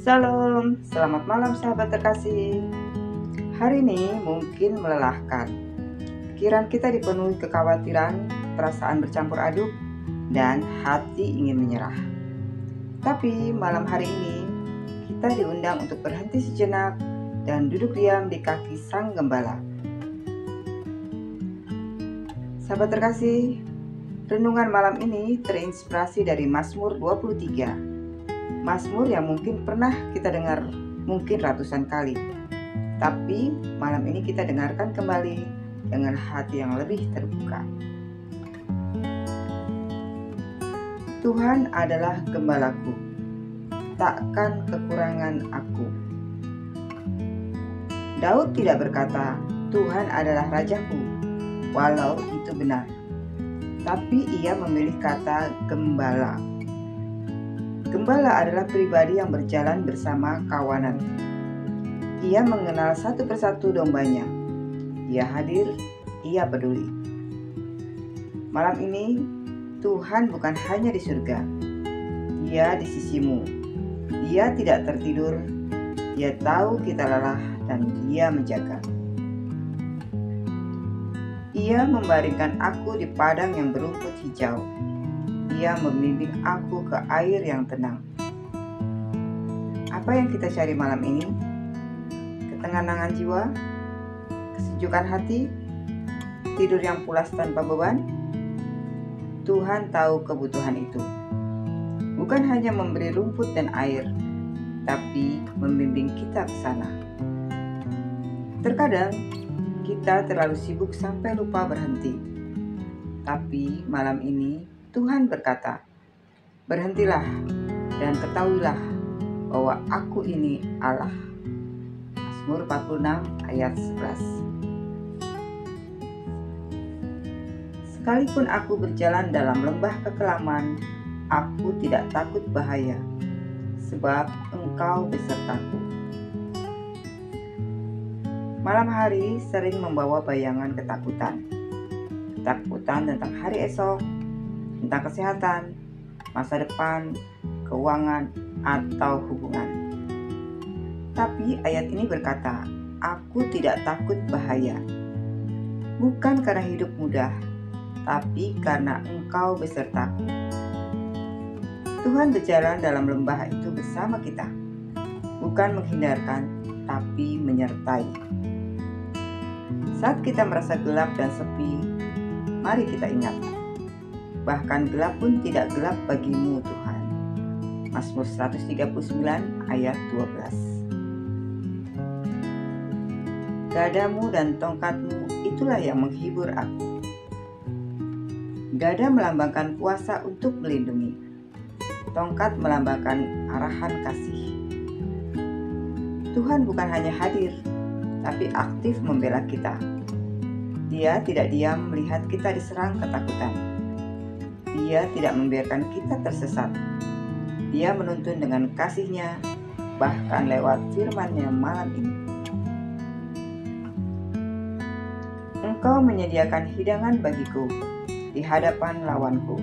Shalom, selamat malam sahabat terkasih. Hari ini mungkin melelahkan. Pikiran kita dipenuhi kekhawatiran, perasaan bercampur aduk, dan hati ingin menyerah. Tapi malam hari ini kita diundang untuk berhenti sejenak dan duduk diam di kaki Sang Gembala. Sahabat terkasih, renungan malam ini terinspirasi dari Mazmur 23. Mazmur yang mungkin pernah kita dengar mungkin ratusan kali. Tapi malam ini kita dengarkan kembali dengan hati yang lebih terbuka. Tuhan adalah gembalaku, takkan kekurangan aku. Daud tidak berkata, Tuhan adalah rajaku, walau itu benar. Tapi ia memilih kata gembala. Gembala adalah pribadi yang berjalan bersama kawanan. Ia mengenal satu persatu dombanya. Ia hadir, ia peduli. Malam ini, Tuhan bukan hanya di surga. Dia di sisimu. Dia tidak tertidur. Dia tahu kita lelah dan Dia menjaga. Ia membaringkan aku di padang yang berumput hijau. Ia membimbing aku ke air yang tenang. Apa yang kita cari malam ini? Ketenangan jiwa? Kesejukan hati? Tidur yang pulas tanpa beban? Tuhan tahu kebutuhan itu. Bukan hanya memberi rumput dan air, tapi membimbing kita ke sana. Terkadang kita terlalu sibuk sampai lupa berhenti. Tapi malam ini Tuhan berkata, berhentilah dan ketahuilah bahwa aku ini Allah. Mazmur 46 ayat 11. Sekalipun aku berjalan dalam lembah kekelaman, aku tidak takut bahaya, sebab Engkau besertaku. Malam hari sering membawa bayangan ketakutan. Ketakutan tentang hari esok, tentang kesehatan, masa depan, keuangan, atau hubungan. Tapi ayat ini berkata, aku tidak takut bahaya. Bukan karena hidup mudah, tapi karena Engkau besertaku. Tuhan berjalan dalam lembah itu bersama kita. Bukan menghindarkan, tapi menyertai. Saat kita merasa gelap dan sepi, mari kita ingat, bahkan gelap pun tidak gelap bagimu Tuhan. Mazmur 139 ayat 12. Gadamu dan tongkatmu itulah yang menghibur aku. Gada melambangkan kuasa untuk melindungi. Tongkat melambangkan arahan kasih. Tuhan bukan hanya hadir, tapi aktif membela kita. Dia tidak diam melihat kita diserang ketakutan. Dia tidak membiarkan kita tersesat. Dia menuntun dengan kasih-Nya, bahkan lewat firman-Nya malam ini. Engkau menyediakan hidangan bagiku di hadapan lawanku.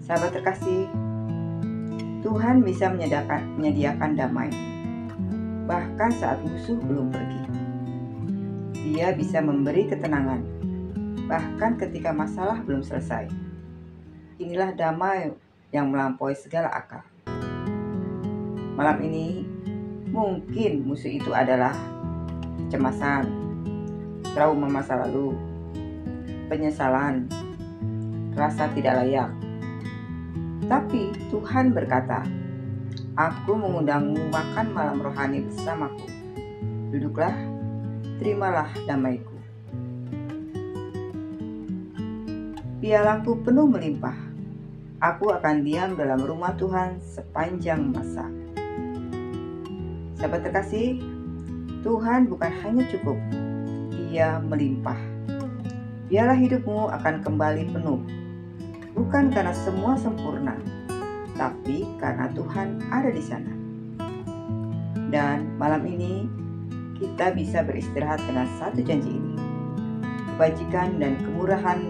Sahabat terkasih, Tuhan bisa menyediakan damai, bahkan saat musuh belum pergi. Dia bisa memberi ketenangan, bahkan ketika masalah belum selesai. Inilah damai yang melampaui segala akal. Malam ini, mungkin musuh itu adalah kecemasan, trauma masa lalu, penyesalan, rasa tidak layak. Tapi Tuhan berkata, aku mengundangmu makan malam rohani bersamaku. Duduklah, terimalah damaiku. Pialaku penuh melimpah. Aku akan diam dalam rumah Tuhan sepanjang masa. Sahabat terkasih, Tuhan bukan hanya cukup, Dia melimpah. Biarlah hidupmu akan kembali penuh. Bukan karena semua sempurna, tapi karena Tuhan ada di sana. Dan malam ini kita bisa beristirahat dengan satu janji ini. Kebajikan dan kemurahan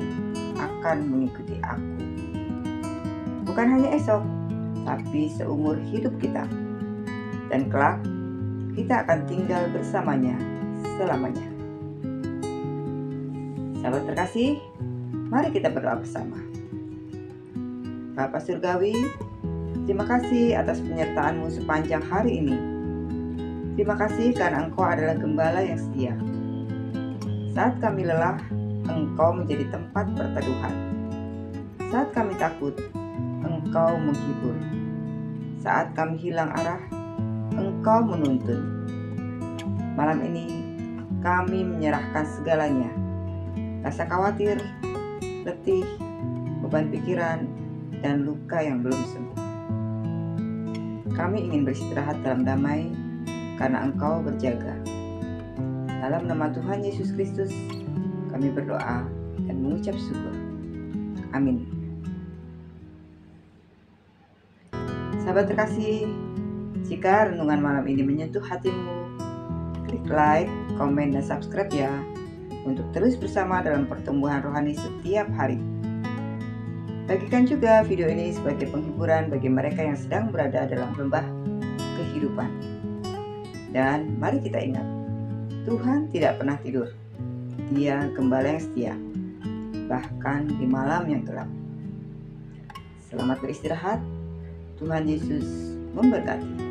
akan mengikuti aku. Bukan hanya esok, tapi seumur hidup kita. Dan kelak, kita akan tinggal bersamanya selamanya. Sahabat terkasih, mari kita berdoa bersama. Bapa Surgawi, terima kasih atas penyertaan-Mu sepanjang hari ini. Terima kasih karena Engkau adalah gembala yang setia. Saat kami lelah, Engkau menjadi tempat perteduhan. Saat kami takut, Engkau menghibur. Saat kami hilang arah, Engkau menuntun. Malam ini, kami menyerahkan segalanya. Rasa khawatir, letih, beban pikiran, dan luka yang belum sembuh. Kami ingin beristirahat dalam damai karena Engkau berjaga. Dalam nama Tuhan Yesus Kristus, kami berdoa dan mengucap syukur. Amin. Sahabat terkasih, jika renungan malam ini menyentuh hatimu, klik like, komen, dan subscribe ya, untuk terus bersama dalam pertumbuhan rohani setiap hari. Bagikan juga video ini sebagai penghiburan bagi mereka yang sedang berada dalam lembah kehidupan. Dan mari kita ingat, Tuhan tidak pernah tidur. Dia gembala yang setia, bahkan di malam yang gelap. Selamat beristirahat. Tuhan Yesus memberkati.